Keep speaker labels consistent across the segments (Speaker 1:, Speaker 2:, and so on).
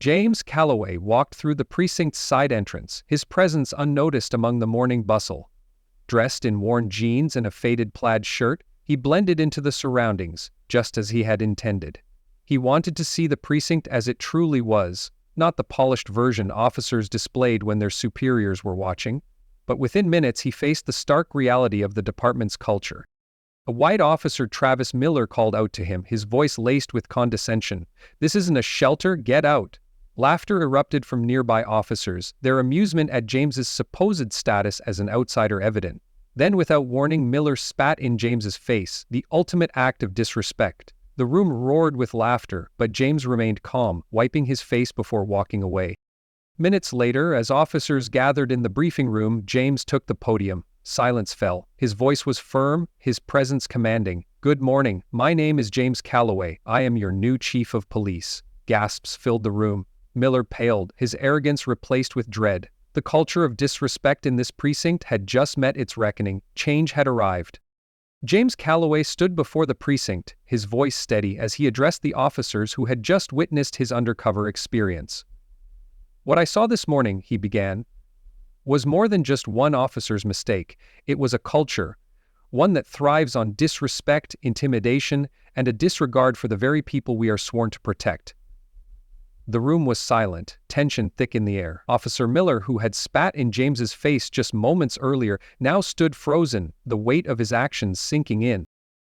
Speaker 1: James Calloway walked through the precinct's side entrance, his presence unnoticed among the morning bustle. Dressed in worn jeans and a faded plaid shirt, he blended into the surroundings, just as he had intended. He wanted to see the precinct as it truly was, not the polished version officers displayed when their superiors were watching. But within minutes he faced the stark reality of the department's culture. A white officer, Travis Miller, called out to him, his voice laced with condescension. "This isn't a shelter, get out." Laughter erupted from nearby officers, their amusement at James's supposed status as an outsider evident. Then, without warning, Miller spat in James's face, the ultimate act of disrespect. The room roared with laughter, but James remained calm, wiping his face before walking away. Minutes later, as officers gathered in the briefing room, James took the podium. Silence fell. His voice was firm, his presence commanding. "Good morning, my name is James Calloway. I am your new chief of police." Gasps filled the room. Miller paled, his arrogance replaced with dread. The culture of disrespect in this precinct had just met its reckoning. Change had arrived. James Calloway stood before the precinct, his voice steady as he addressed the officers who had just witnessed his undercover experience. "What I saw this morning," he began, "was more than just one officer's mistake. It was a culture, one that thrives on disrespect, intimidation, and a disregard for the very people we are sworn to protect." The room was silent, tension thick in the air. Officer Miller, who had spat in James's face just moments earlier, now stood frozen, the weight of his actions sinking in.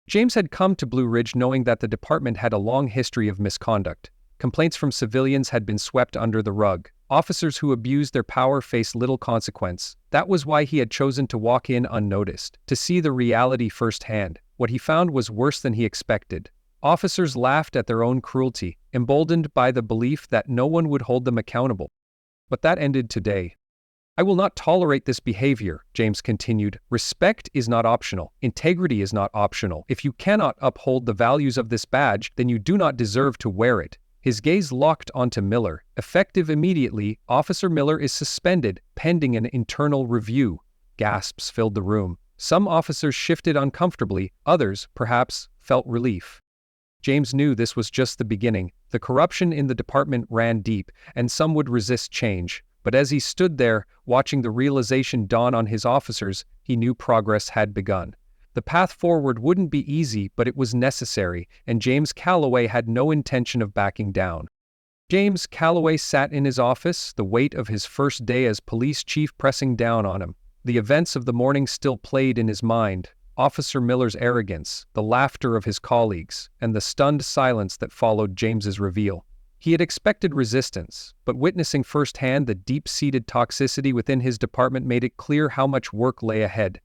Speaker 1: James had come to Blue Ridge knowing that the department had a long history of misconduct. Complaints from civilians had been swept under the rug. Officers who abused their power faced little consequence. That was why he had chosen to walk in unnoticed, to see the reality firsthand. What he found was worse than he expected. Officers laughed at their own cruelty, emboldened by the belief that no one would hold them accountable. But that ended today. "I will not tolerate this behavior," James continued. "Respect is not optional. Integrity is not optional. If you cannot uphold the values of this badge, then you do not deserve to wear it." His gaze locked onto Miller. Effective immediately, Officer Miller is suspended, pending an internal review. Gasps filled the room. Some officers shifted uncomfortably, others, perhaps, felt relief. James knew this was just the beginning. The corruption in the department ran deep, and some would resist change. But as he stood there, watching the realization dawn on his officers, he knew progress had begun. The path forward wouldn't be easy, but it was necessary, and James Calloway had no intention of backing down. James Calloway sat in his office, the weight of his first day as police chief pressing down on him. The events of the morning still played in his mind. Officer Miller's arrogance, the laughter of his colleagues, and the stunned silence that followed James's reveal. He had expected resistance, but witnessing firsthand the deep-seated toxicity within his department made it clear how much work lay ahead.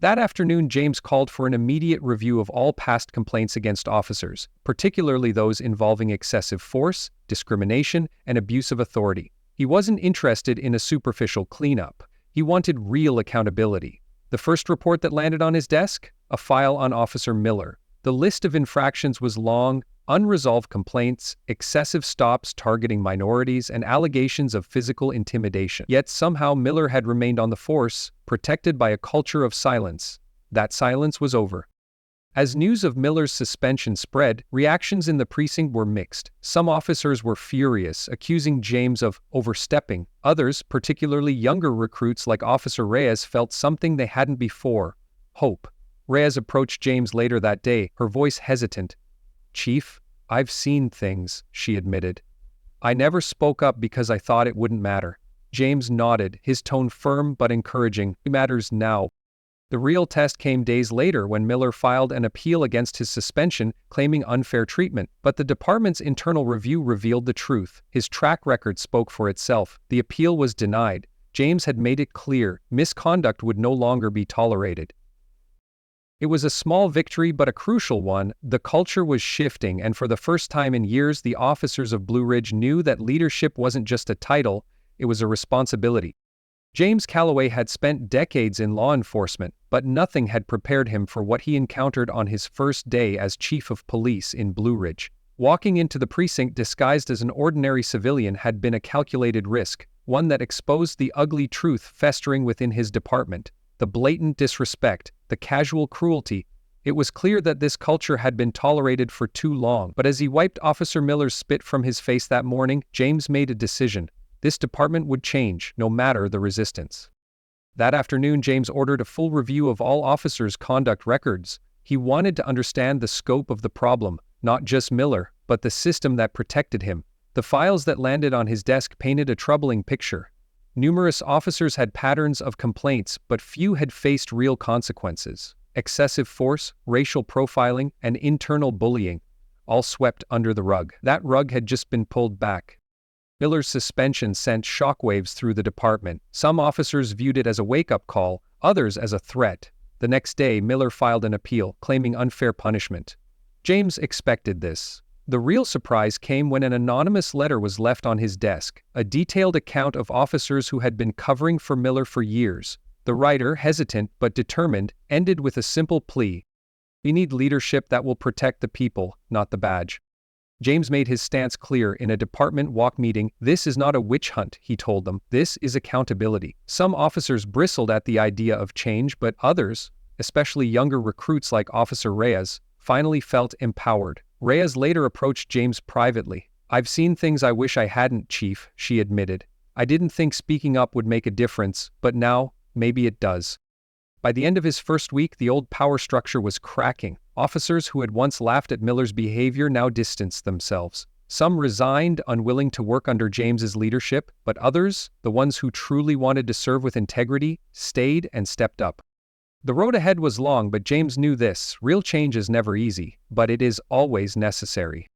Speaker 1: That afternoon, James called for an immediate review of all past complaints against officers, particularly those involving excessive force, discrimination, and abuse of authority. He wasn't interested in a superficial cleanup. He wanted real accountability. The first report that landed on his desk? A file on Officer Miller. The list of infractions was long: unresolved complaints, excessive stops targeting minorities, and allegations of physical intimidation. Yet somehow Miller had remained on the force, protected by a culture of silence. That silence was over. As news of Miller's suspension spread, reactions in the precinct were mixed. Some officers were furious, accusing James of overstepping. Others, particularly younger recruits like Officer Reyes, felt something they hadn't before: hope. Reyes approached James later that day, her voice hesitant. "Chief, I've seen things," she admitted. "I never spoke up because I thought it wouldn't matter." James nodded, his tone firm but encouraging. "It matters now." The real test came days later when Miller filed an appeal against his suspension, claiming unfair treatment. But the department's internal review revealed the truth. His track record spoke for itself. The appeal was denied. James had made it clear misconduct would no longer be tolerated. It was a small victory but a crucial one. The culture was shifting, and for the first time in years, the officers of Blue Ridge knew that leadership wasn't just a title, it was a responsibility. James Calloway had spent decades in law enforcement, but nothing had prepared him for what he encountered on his first day as chief of police in Blue Ridge. Walking into the precinct disguised as an ordinary civilian had been a calculated risk, one that exposed the ugly truth festering within his department. The blatant disrespect, the casual cruelty, It was clear that this culture had been tolerated for too long, but as he wiped Officer Miller's spit from his face that morning, James made a decision. This department would change, no matter the resistance. That afternoon, James ordered a full review of all officers' conduct records. He wanted to understand the scope of the problem, not just Miller, but the system that protected him. The files that landed on his desk painted a troubling picture. Numerous officers had patterns of complaints, but few had faced real consequences. Excessive force, racial profiling, and internal bullying, all swept under the rug. That rug had just been pulled back. Miller's suspension sent shockwaves through the department. Some officers viewed it as a wake-up call, others as a threat. The next day, Miller filed an appeal, claiming unfair punishment. James expected this. The real surprise came when an anonymous letter was left on his desk, a detailed account of officers who had been covering for Miller for years. The writer, hesitant but determined, ended with a simple plea. "We need leadership that will protect the people, not the badge." James made his stance clear in a department walk meeting. "This is not a witch hunt," he told them. "This is accountability." Some officers bristled at the idea of change, but others, especially younger recruits like Officer Reyes, finally felt empowered. Reyes later approached James privately. "I've seen things I wish I hadn't, Chief," she admitted. "I didn't think speaking up would make a difference, but now, maybe it does." By the end of his first week, the old power structure was cracking. Officers who had once laughed at Miller's behavior now distanced themselves. Some resigned, unwilling to work under James's leadership, but others, the ones who truly wanted to serve with integrity, stayed and stepped up. The road ahead was long, but James knew this: real change is never easy, but it is always necessary.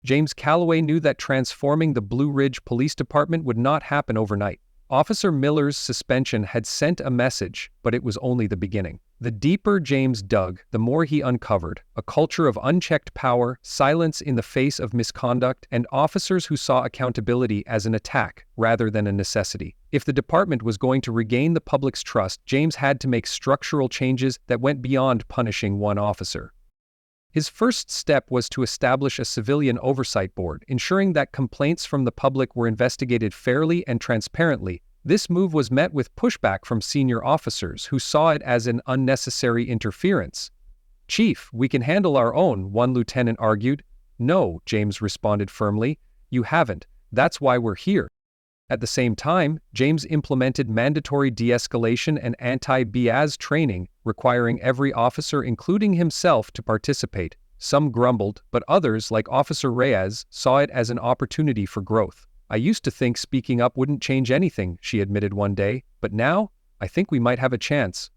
Speaker 1: James Calloway knew that transforming the Blue Ridge Police Department would not happen overnight. Officer Miller's suspension had sent a message, but it was only the beginning. The deeper James dug, the more he uncovered: a culture of unchecked power, silence in the face of misconduct, and officers who saw accountability as an attack rather than a necessity. If the department was going to regain the public's trust, James had to make structural changes that went beyond punishing one officer. His first step was to establish a civilian oversight board, ensuring that complaints from the public were investigated fairly and transparently. This move was met with pushback from senior officers who saw it as an unnecessary interference. "Chief, we can handle our own," one lieutenant argued. "No," James responded firmly, "you haven't. That's why we're here." At the same time, James implemented mandatory de-escalation and anti-BAS training, requiring every officer, including himself, to participate. Some grumbled, but others, like Officer Reyes, saw it as an opportunity for growth. "I used to think speaking up wouldn't change anything," she admitted one day, "but now, I think we might have a chance."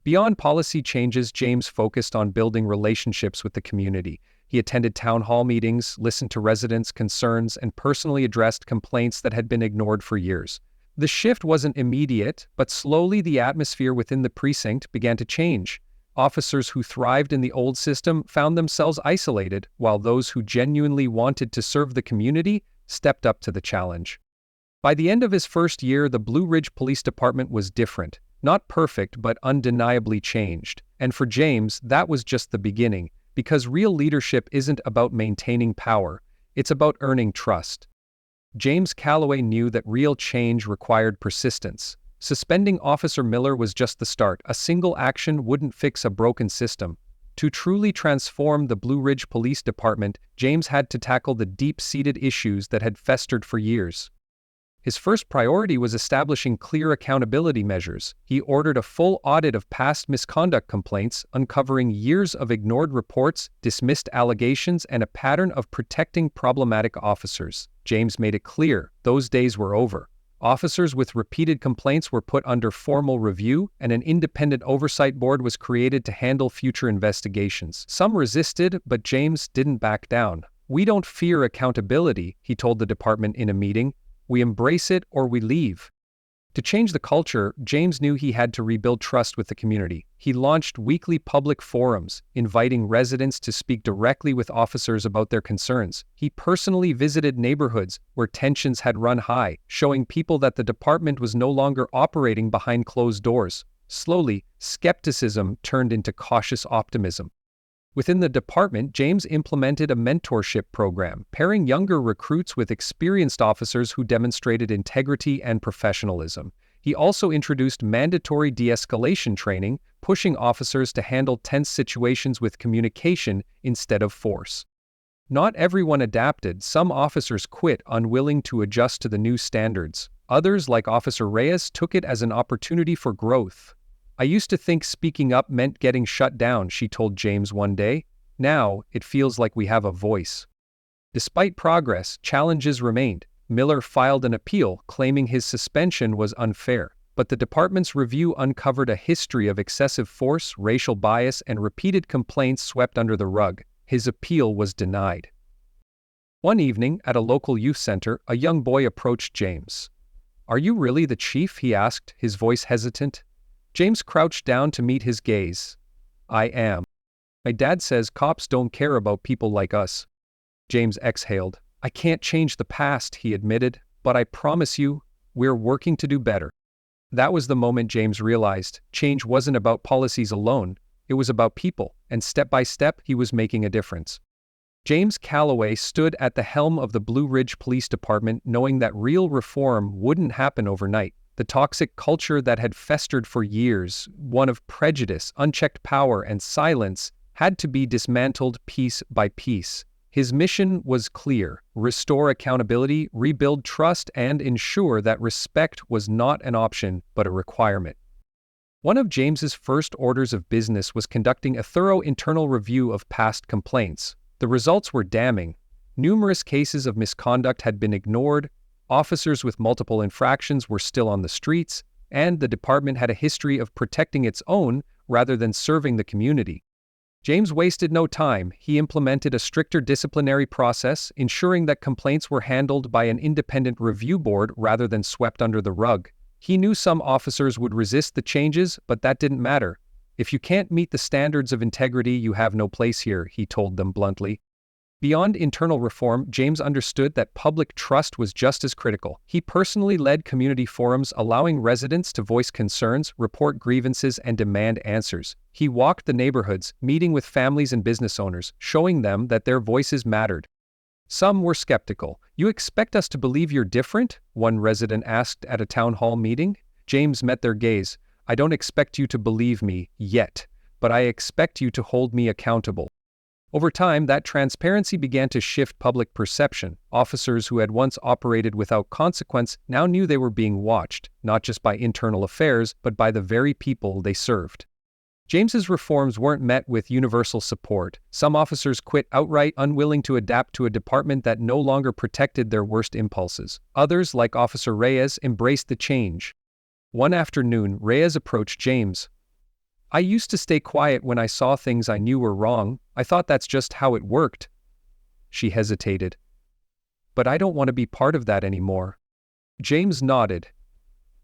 Speaker 1: Beyond policy changes, James focused on building relationships with the community. He attended town hall meetings, listened to residents' concerns, and personally addressed complaints that had been ignored for years. The shift wasn't immediate, but slowly the atmosphere within the precinct began to change. Officers who thrived in the old system found themselves isolated, while those who genuinely wanted to serve the community stepped up to the challenge. By the end of his first year, the Blue Ridge Police Department was different. Not perfect, but undeniably changed. And for James, that was just the beginning. Because real leadership isn't about maintaining power, it's about earning trust. James Calloway knew that real change required persistence. Suspending Officer Miller was just the start. A single action wouldn't fix a broken system. To truly transform the Blue Ridge Police Department, James had to tackle the deep-seated issues that had festered for years. His first priority was establishing clear accountability measures. He ordered a full audit of past misconduct complaints, uncovering years of ignored reports, dismissed allegations, and a pattern of protecting problematic officers. James made it clear those days were over. Officers with repeated complaints were put under formal review, and an independent oversight board was created to handle future investigations. Some resisted, but James didn't back down. "We don't fear accountability," he told the department in a meeting. "We embrace it or we leave." To change the culture, James knew he had to rebuild trust with the community. He launched weekly public forums, inviting residents to speak directly with officers about their concerns. He personally visited neighborhoods where tensions had run high, showing people that the department was no longer operating behind closed doors. Slowly, skepticism turned into cautious optimism. Within the department, James implemented a mentorship program, pairing younger recruits with experienced officers who demonstrated integrity and professionalism. He He also introduced mandatory de-escalation training, pushing officers to handle tense situations with communication instead of force. Not everyone adapted. Some officers quit, unwilling to adjust to the new standards. Others, like Officer Reyes, took it as an opportunity for growth. "I used to think speaking up meant getting shut down," she told James one day. "Now, it feels like we have a voice." Despite progress, challenges remained. Miller filed an appeal, claiming his suspension was unfair. But the department's review uncovered a history of excessive force, racial bias, and repeated complaints swept under the rug. His appeal was denied. One evening, at a local youth center, a young boy approached James. "Are you really the chief?" he asked, his voice hesitant. James crouched down to meet his gaze. "I am. My dad says cops don't care about people like us." James exhaled. "I can't change the past," he admitted, "but I promise you, we're working to do better." That was the moment James realized change wasn't about policies alone, it was about people, and step by step, he was making a difference. James Calloway stood at the helm of the Blue Ridge Police Department, knowing that real reform wouldn't happen overnight. The toxic culture that had festered for years, one of prejudice, unchecked power, and silence, had to be dismantled piece by piece. His mission was clear: restore accountability, rebuild trust, and ensure that respect was not an option, but a requirement. One of James's first orders of business was conducting a thorough internal review of past complaints. The results were damning. Numerous cases of misconduct had been ignored, officers with multiple infractions were still on the streets, and the department had a history of protecting its own rather than serving the community. James wasted no time. He implemented a stricter disciplinary process, ensuring that complaints were handled by an independent review board rather than swept under the rug. He knew some officers would resist the changes, but that didn't matter. "If you can't meet the standards of integrity, you have no place here," he told them bluntly. Beyond internal reform, James understood that public trust was just as critical. He personally led community forums, allowing residents to voice concerns, report grievances, and demand answers. He walked the neighborhoods, meeting with families and business owners, showing them that their voices mattered. Some were skeptical. "You expect us to believe you're different?" one resident asked at a town hall meeting. James met their gaze. "I don't expect you to believe me yet, but I expect you to hold me accountable." Over time, that transparency began to shift public perception. Officers who had once operated without consequence now knew they were being watched, not just by internal affairs, but by the very people they served. James's reforms weren't met with universal support. Some officers quit outright, unwilling to adapt to a department that no longer protected their worst impulses. Others, like Officer Reyes, embraced the change. One afternoon, Reyes approached James. "I used to stay quiet when I saw things I knew were wrong. I thought that's just how it worked." She hesitated. "But I don't want to be part of that anymore." James nodded.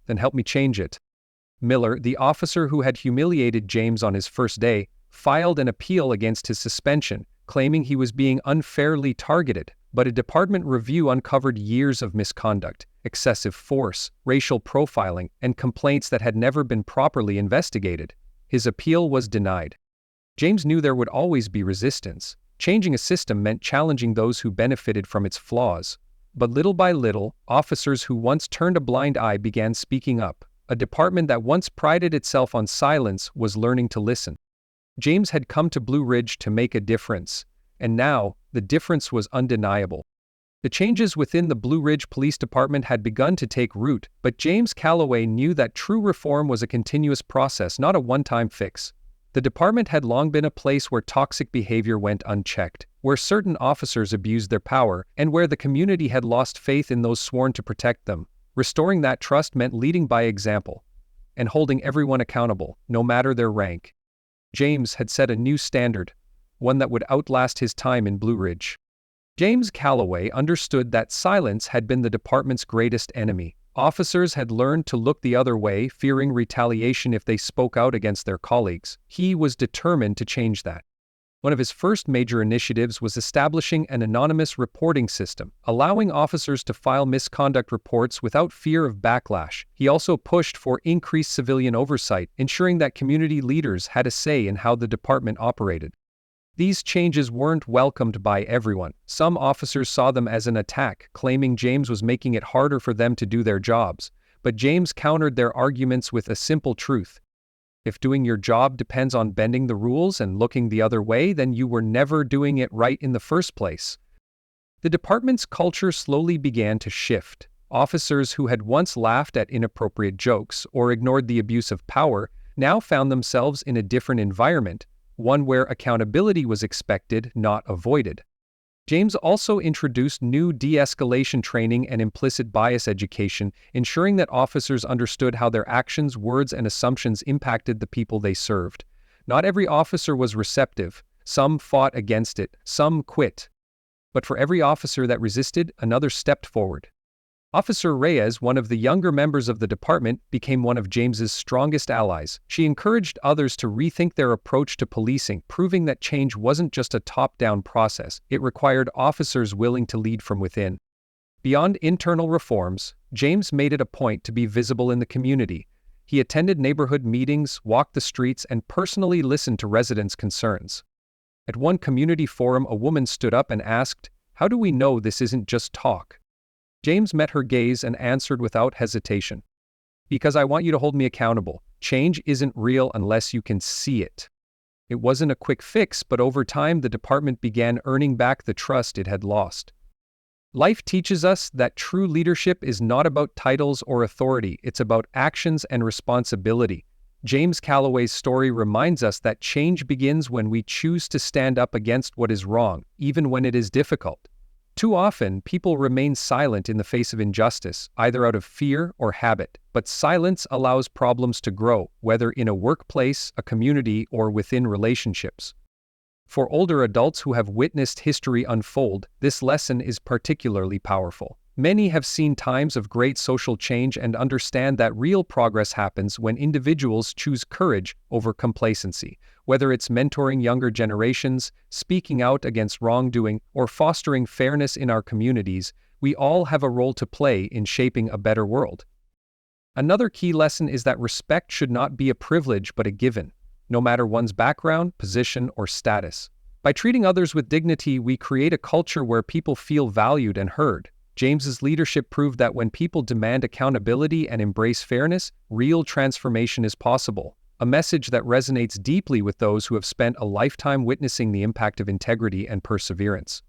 Speaker 1: "Then help me change it." Miller, the officer who had humiliated James on his first day, filed an appeal against his suspension, claiming he was being unfairly targeted. But a department review uncovered years of misconduct, excessive force, racial profiling, and complaints that had never been properly investigated. His appeal was denied. James knew there would always be resistance. Changing a system meant challenging those who benefited from its flaws. But little by little, officers who once turned a blind eye began speaking up. A department that once prided itself on silence was learning to listen. James had come to Blue Ridge to make a difference, and now, the difference was undeniable. The changes within the Blue Ridge Police Department had begun to take root, but James Calloway knew that true reform was a continuous process, not a one-time fix. The department had long been a place where toxic behavior went unchecked, where certain officers abused their power, and where the community had lost faith in those sworn to protect them. Restoring that trust meant leading by example, and holding everyone accountable, no matter their rank. James had set a new standard, one that would outlast his time in Blue Ridge. James Calloway understood that silence had been the department's greatest enemy. Officers had learned to look the other way, fearing retaliation if they spoke out against their colleagues. He was determined to change that. One of his first major initiatives was establishing an anonymous reporting system, allowing officers to file misconduct reports without fear of backlash. He also pushed for increased civilian oversight, ensuring that community leaders had a say in how the department operated. These changes weren't welcomed by everyone. Some officers saw them as an attack, claiming James was making it harder for them to do their jobs. but James countered their arguments with a simple truth. If doing your job depends on bending the rules and looking the other way, then you were never doing it right in the first place. The department's culture slowly began to shift. Officers who had once laughed at inappropriate jokes or ignored the abuse of power now found themselves in a different environment, one where accountability was expected, not avoided. James also introduced new de-escalation training and implicit bias education, ensuring that officers understood how their actions, words, and assumptions impacted the people they served. Not every officer was receptive. Some fought against it, some quit. But for every officer that resisted, another stepped forward. Officer Reyes, one of the younger members of the department, became one of James's strongest allies. She encouraged others to rethink their approach to policing, proving that change wasn't just a top-down process, it required officers willing to lead from within. Beyond internal reforms, James made it a point to be visible in the community. He attended neighborhood meetings, walked the streets, and personally listened to residents' concerns. At one community forum, a woman stood up and asked, "How do we know this isn't just talk?" James met her gaze and answered without hesitation. "Because I want you to hold me accountable. Change isn't real unless you can see it." It wasn't a quick fix, but over time the department began earning back the trust it had lost. Life teaches us that true leadership is not about titles or authority, it's about actions and responsibility. James Calloway's story reminds us that change begins when we choose to stand up against what is wrong, even when it is difficult. Too often, people remain silent in the face of injustice, either out of fear or habit, but silence allows problems to grow, whether in a workplace, a community, or within relationships. For older adults who have witnessed history unfold, this lesson is particularly powerful. Many have seen times of great social change and understand that real progress happens when individuals choose courage over complacency. Whether it's mentoring younger generations, speaking out against wrongdoing, or fostering fairness in our communities, we all have a role to play in shaping a better world. Another key lesson is that respect should not be a privilege but a given, no matter one's background, position, or status. By treating others with dignity, we create a culture where people feel valued and heard. James's leadership proved that when people demand accountability and embrace fairness, real transformation is possible. A message that resonates deeply with those who have spent a lifetime witnessing the impact of integrity and perseverance.